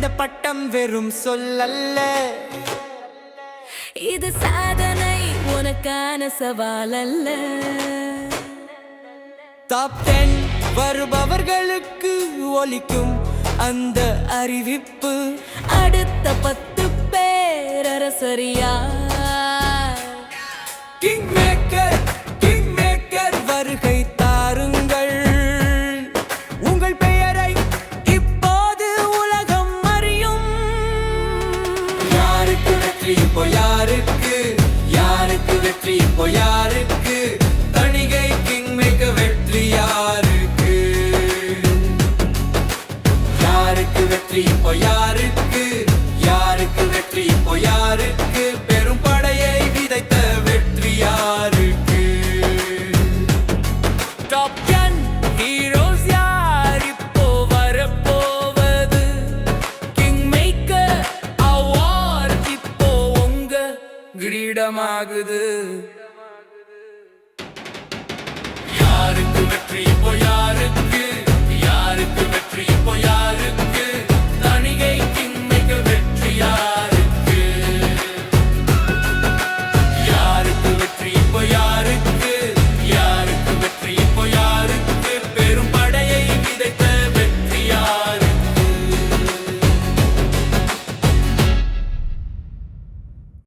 இந்த பட்டம் வெறும் சொல்லல்ல, இது சாதனை, உனக்கான சவால் அல்ல. டாப் 10 வருபவர்களுக்கு ஒலிக்கும் அந்த அறிவிப்பு. அடுத்த 10 பேரரசரியா கிங் மேக்கர் வருகை தாருங்கள். உங்கள் பெயரை இப்போது உலகம் அறியும். யாருக்கு வெற்றி இப்போ யாருக்கு, யாருக்கு வெற்றி இப்போ யாருக்கு, தணிகை கிங் மேக்கர் வெற்றி யாருக்கு, யாருக்கு வெற்றி இப்போ யாருக்கு, யாருக்கு வெற்றி இப்போ யாருக்கு, பெரும் படையை விதைத்த வெற்றி யாருக்கு. டாப் 10 ஹீரோஸ் யார் இப்போ வரப்போவது, கிங் மேக்கர் அவார்ட் இப்போ உங்க கிரீடமாகுது.